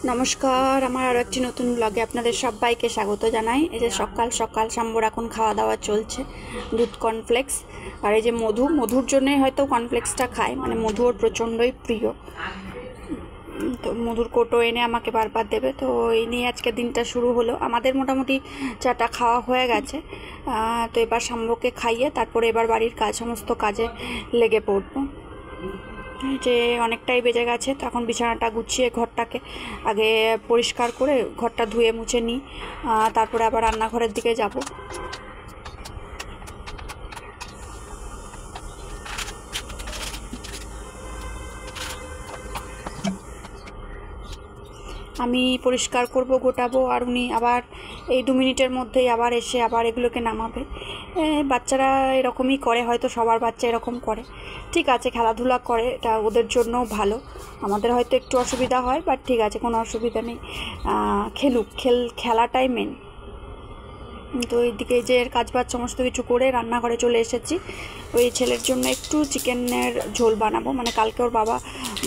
নমস্কার, আমার আরও একটি নতুন ব্লগে আপনাদের সবাইকে স্বাগত জানাই। এই যে সকাল সকাল শাম্বর এখন খাওয়া দাওয়া চলছে, দুধ কর্নফ্লেক্স আর এই যে মধুর জন্যই হয়তো কর্নফ্লেক্সটা খায়, মানে মধু ওর প্রচণ্ডই প্রিয়। তো মধুর কোটো এনে আমাকে বারবার দেবে, তো এই নিয়ে আজকে দিনটা শুরু হলো। আমাদের মোটামুটি চাটা খাওয়া হয়ে গেছে, তো এবার শাম্বকে খাইয়ে তারপরে এবার বাড়ির সমস্ত কাজে লেগে পড়বো। যে অনেকটাই বেজে গেছে, তো এখন বিছানাটা গুছিয়ে ঘরটাকে আগে পরিষ্কার করে ঘরটা ধুয়ে মুছে নিই, তারপরে আবার রান্নাঘরের দিকে যাব। আমি পরিষ্কার করব, গোটাবো, আর উনি আবার এই 2 মিনিটের মধ্যেই আবার এসে আবার এগুলোকে নামাবে। বাচ্চারা এরকমই করে, হয়তো সবার বাচ্চা এরকম করে। ঠিক আছে, খেলাধুলা করে, এটা ওদের জন্যও ভালো। আমাদের হয়তো একটু অসুবিধা হয়, বাট ঠিক আছে, কোনো অসুবিধা নেই। খেলুক, খেলাটাই মেন। তো এইদিকে যে কাজবাজ সমস্ত কিছু করে রান্নাঘরে চলে এসেছি। ওই ছেলের জন্য একটু চিকেনের ঝোল বানাবো, মানে কালকে ওর বাবা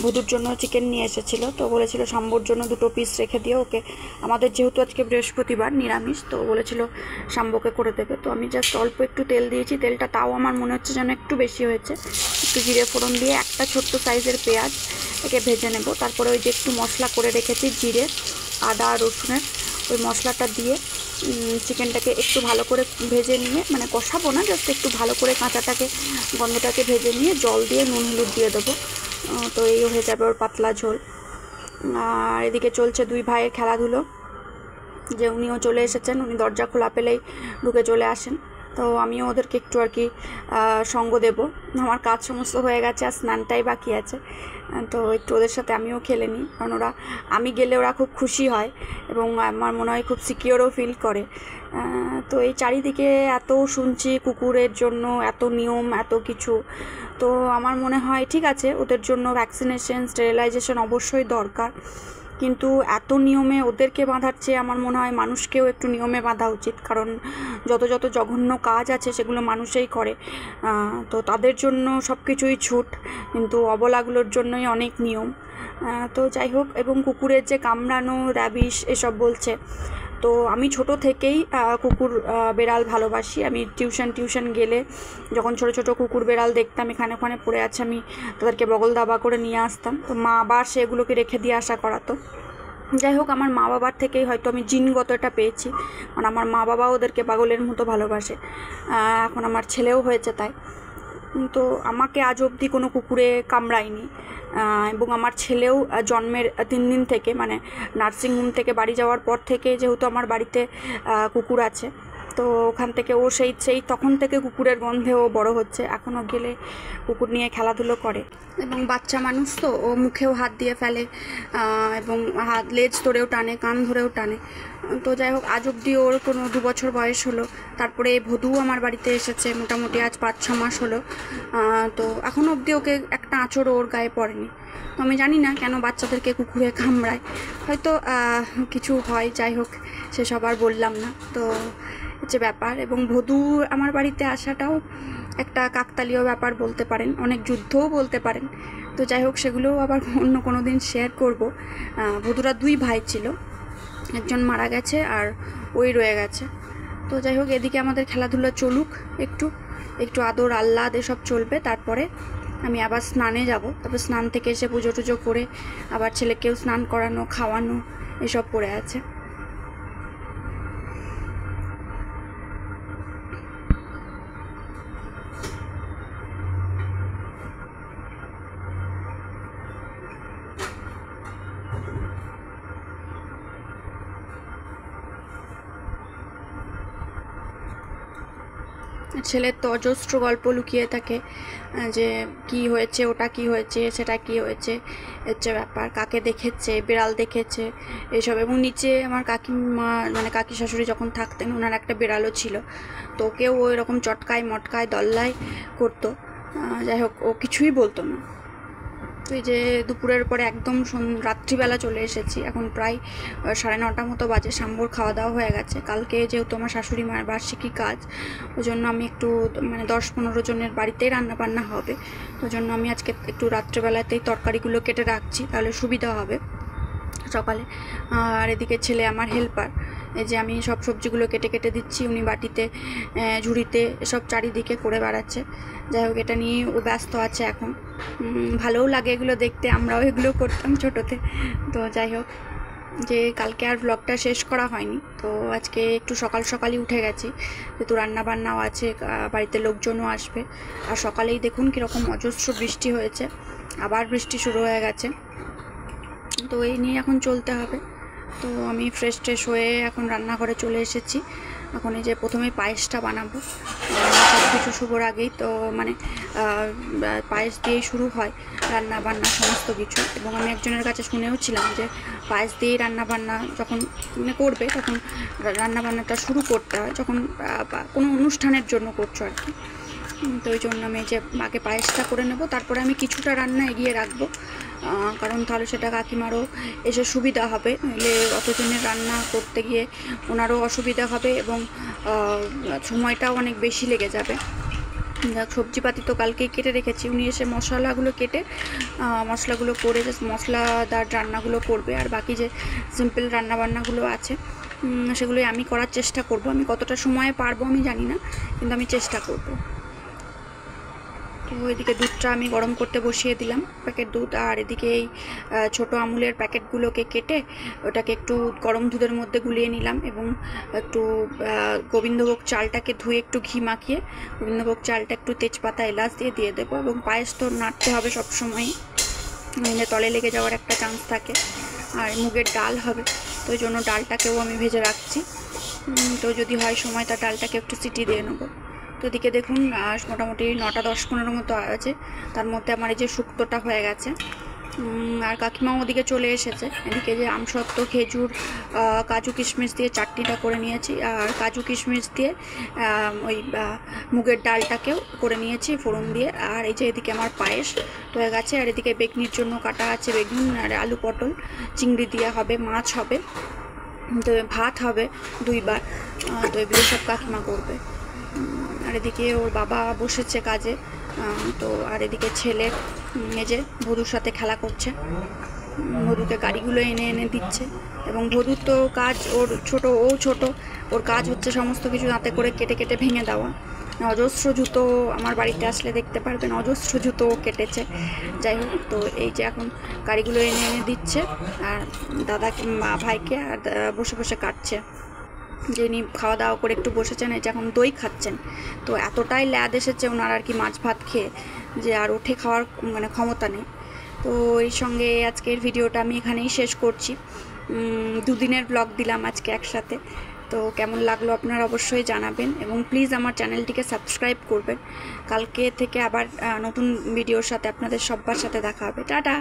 ভুদুর জন্য চিকেন নিয়ে এসেছিলো, তো বলেছিল শাম্বুর জন্য 2 পিস রেখে দিও ওকে। আমাদের যেহেতু আজকে বৃহস্পতিবার নিরামিষ, তো বলেছিল শাম্বুকে করে দেবে। তো আমি জাস্ট অল্প একটু তেল দিয়েছি, তেলটা তাও আমার মনে হচ্ছে যেন একটু বেশি হয়েছে। একটু জিরে ফোড়ন দিয়ে একটা ছোট্ট সাইজের পেঁয়াজ একে ভেজে নেব। তারপরে ওই যে একটু মশলা করে রেখেছি, জিরে আদা রসুনের, ওই মশলাটা দিয়ে চিকেনটাকে একটু ভালো করে ভেজে নিয়ে, মানে কষাবো না, জাস্ট একটু ভালো করে কাঁচাটাকে গন্ধটাকে ভেজে নিয়ে জল দিয়ে নুন হলুদ দিয়ে দেবো। তো এই হয়ে যাবে ওর পাতলা ঝোল। আর এদিকে চলছে 2 ভাইয়ের খেলাধুলো। যে উনিও চলে এসেছেন, উনি দরজা খোলা পেলেই ঢুকে চলে আসেন, তো আমিও ওদেরকে একটু আর কি সঙ্গ দেব। আমার কাজ সমস্ত হয়ে গেছে, আর স্নানটাই বাকি আছে, তো একটু ওদের সাথে আমিও খেলে নিই। কারণ আমি গেলে ওরা খুব খুশি হয় এবং আমার মনে হয় খুব সিকিওরও ফিল করে। তো এই চারিদিকে এত শুনছি কুকুরের জন্য এত নিয়ম, এত কিছু। তো আমার মনে হয় ঠিক আছে, ওদের জন্য ভ্যাকসিনেশন, স্টেরিলাইজেশন অবশ্যই দরকার, কিন্তু এত নিয়মে ওদেরকে বাঁধার চেয়ে আমার মনে হয় মানুষকেও একটু নিয়মে বাঁধা উচিত। কারণ যত জঘন্য কাজ আছে সেগুলো মানুষই করে, তো তাদের জন্য সব কিছুই ছুট, কিন্তু অবলাগুলোর জন্যই অনেক নিয়ম। তো যাই হোক, এবং কুকুরের যে কামড়ানো, র্যাবিস এসব বলছে, তো আমি ছোট থেকেই কুকুর বেড়াল ভালোবাসি। আমি টিউশন গেলে যখন ছোট ছোট কুকুর বেড়াল দেখতাম এখানে ওখানে পড়ে আছে, আমি তাদেরকে বগল দাবা করে নিয়ে আসতাম, তো মা আবার সেগুলোকে রেখে দিয়ে আসা করাতো। যাই হোক, আমার মা বাবার থেকেই হয়তো আমি জিনগত এটা পেয়েছি, কারণ আমার মা বাবা ওদেরকে পাগলের মতো ভালোবাসে। এখন আমার ছেলেও হয়েছে তাই। তো আমাকে আজ অবধি কোনো কুকুরে কামড়ায়নি, এবং আমার ছেলেও জন্মের 3 দিন থেকে, মানে নার্সিংহোম থেকে বাড়ি যাওয়ার পর থেকে, যেহেতু আমার বাড়িতে কুকুর আছে, তো ওখান থেকে ও সেই তখন থেকে কুকুরের গন্ধে ও বড় হচ্ছে। এখনও গেলে কুকুর নিয়ে খেলাধুলো করে, এবং বাচ্চা মানুষ তো ও মুখেও হাত দিয়ে ফেলে, এবং লেজ ধরেও টানে, কান ধরেও টানে। তো যাই হোক, আজ অবধি ওর কোনো 2 বছর বয়স হলো। তারপরে ভদু আমার বাড়িতে এসেছে, মোটামুটি আজ 5-6 মাস হলো। তো এখনও অবধি ওকে একটা আঁচড়ও ওর গায়ে পড়েনি। তো আমি জানি না কেন বাচ্চাদেরকে কুকুরে কামড়ায়, হয়তো কিছু হয়। যাই হোক, সেসব আর বললাম না। তো হচ্ছে ব্যাপার, এবং ভদু আমার বাড়িতে আসাটাও একটা কাকতালীয় ব্যাপার বলতে পারেন, অনেক যুদ্ধও বলতে পারেন। তো যাই হোক, সেগুলোও আবার অন্য কোনো দিন শেয়ার করব। ভদুরা 2 ভাই ছিল, একজন মারা গেছে আর ওই রয়ে গেছে। তো যাই হোক, এদিকে আমাদের খেলাধুলা চলুক, একটু একটু আদর আহ্লাদ এসব চলবে। তারপরে আমি আবার স্নানে যাব, তারপর স্নান থেকে এসে পুজো টুজো করে আবার ছেলেকেও স্নান করানো, খাওয়ানো এসব পড়ে আছে। ছেলের তো অজস্র গল্প লুকিয়ে থাকে, যে কি হয়েছে, ওটা কি হয়েছে, সেটা কি হয়েছে, হচ্ছে ব্যাপার। কাকে দেখেছে, বিড়াল দেখেছে এসব। এবং নিচে আমার কাকিমা, মানে কাকি শাশুড়ি যখন থাকতেন, ওনার একটা বিড়ালও ছিল, তো ওকেও ওই রকম চটকায় মটকায় দল্লায় করতো। যাই হোক, ও কিছুই বলতো না। তো এই যে দুপুরের পরে একদম রাত্রিবেলা চলে এসেছি, এখন প্রায় 9:30 মতো বাজে। শাম্বুর খাওয়া দাওয়া হয়ে গেছে। কালকে যেহেতু আমার শাশুড়ি মায়ের বার্ষিকী কাজ, ওই জন্য আমি একটু, মানে 10-15 জনের বাড়িতেই রান্না বান্না হবে, ওই জন্য আমি আজকে একটু রাত্রেবেলাতেই তরকারিগুলো কেটে রাখছি, তাহলে সুবিধা হবে। সকালে। আর এদিকে ছেলে আমার হেল্পার, এই যে আমি সব সবজিগুলো কেটে কেটে দিচ্ছি, উনি বাটিতে ঝুড়িতে এসব চারিদিকে করে বেড়াচ্ছে। যাই হোক, এটা নিয়ে ও ব্যস্ত আছে এখন। ভালোও লাগে এগুলো দেখতে, আমরাও এগুলো করতাম ছোটোতে। তো যাই হোক, যে কালকে আর ব্লগটা শেষ করা হয়নি, তো আজকে একটু সকাল সকালই উঠে গেছি, যেহেতু রান্নাবান্নাও আছে, বাড়িতে লোকজনও আসবে। আর সকালেই দেখুন কীরকম অজস্র বৃষ্টি হয়েছে, আবার বৃষ্টি শুরু হয়ে গেছে। তো এই নিয়ে এখন চলতে হবে। তো আমি ফ্রেশ হয়ে এখন রান্নাঘরে চলে এসেছি। এখন এই যে প্রথমে পায়েসটা বানাবো, সব কিছু শুরুর আগেই তো মানে পায়েস দিয়েই শুরু হয় রান্না বান্না সমস্ত কিছু। এবং আমি একজনের কাছে শুনেও ছিলাম যে পায়েস দিয়েই রান্নাবান্না যখন মানে করবে, তখন রান্নাবান্নাটা শুরু করতে হয় যখন কোনো অনুষ্ঠানের জন্য করছো আর কি। তো ওই জন্য আমি যে আগে পায়েসটা করে নেব, তারপরে আমি কিছুটা রান্না এগিয়ে রাখবো, কারণ তাহলে সেটা কাকিমারও এসে সুবিধা হবে, নইলে অতজনের রান্না করতে গিয়ে ওনারও অসুবিধা হবে এবং সময়টাও অনেক বেশি লেগে যাবে। সবজিপাতি তো কালকেই কেটে রেখেছি, উনি এসে মশলাগুলো কেটে মশলাগুলো করে যে মশলাদার রান্নাগুলো করবে, আর বাকি যে সিম্পল রান্নাবান্নাগুলো আছে সেগুলোই আমি করার চেষ্টা করব। আমি কতটা সময়ে পারবো আমি জানি না, কিন্তু আমি চেষ্টা করব। তো এদিকে দুধটা আমি গরম করতে বসিয়ে দিলাম, প্যাকেট দুধ। আর এদিকে এই ছোটো আমুলের প্যাকেটগুলোকে কেটে ওটাকে একটু গরম দুধের মধ্যে গুলিয়ে নিলাম, এবং একটু গোবিন্দভোগ চালটাকে ধুয়ে একটু ঘি মাখিয়ে গোবিন্দভোগ চালটা একটু তেজপাতা এলাচ দিয়ে দেবো। এবং পায়েস তো নাড়তে হবে সবসময়ই, মানে তলে লেগে যাওয়ার একটা চান্স থাকে। আর মুগের ডাল হবে, তো ওই জন্য ডালটাকেও আমি ভেজে রাখছি। তো যদি হয় সময়, তার ডালটাকে একটু সিটি দিয়ে নেবো। তো এদিকে দেখুন মোটামুটি 9টা 10-15 মতো আছে, তার মধ্যে আমার এই যে শুক্তোটা হয়ে গেছে। আর কাকিমাও ওদিকে চলে এসেছে। এদিকে যে আমসত্ত্ব, খেজুর, কাজু কিশমিশ দিয়ে চাটনিটা করে নিয়েছি, আর কাজু কিশমিশ দিয়ে ওই মুগের ডালটাকেও করে নিয়েছি ফোড়ন দিয়ে। আর এই যে এদিকে আমার পায়েস হয়ে গেছে। আর এদিকে বেগনির জন্য কাটা আছে বেগুন, আর আলু পটল, চিংড়ি দিয়ে হবে, মাছ হবে, তো ভাত হবে 2বার। তো এগুলো সব কাকিমা করবে। আর এদিকে ওর বাবা বসেছে কাজে। তো আর এদিকে ছেলে এই যে ভদুর সাথে খেলা করছে, ভদুকে গাড়িগুলো এনে এনে দিচ্ছে। এবং ভদুর তো কাজ, ওর ছোট, ওর কাজ হচ্ছে সমস্ত কিছু দাঁতে করে কেটে কেটে ভেঙে দেওয়া। অজস্র জুতো আমার বাড়িতে আসলে দেখতে পারবেন, অজস্র জুতো কেটেছে। যাই হোক, তো এই যে এখন গাড়িগুলো এনে এনে দিচ্ছে, আর দাদাকে ভাইকে আর বসে বসে কাটছে। যিনি খাওয়া দাওয়া করে একটু বসেছেন, এই যে এখন দই খাচ্ছেন। তো এতটাই ল্যাদ এসেছে ওনার আর কি মাছ ভাত খেয়ে, যে আর উঠে খাওয়ার মানে ক্ষমতা নেই। তো এই সঙ্গে আজকের ভিডিওটা আমি এখানেই শেষ করছি। 2 দিনের ব্লগ দিলাম আজকে একসাথে। তো কেমন লাগলো আপনারা অবশ্যই জানাবেন, এবং প্লিজ আমার চ্যানেলটিকে সাবস্ক্রাইব করবেন। কালকে থেকে আবার নতুন ভিডিওর সাথে আপনাদের সবার সাথে দেখা হবে। টাটা।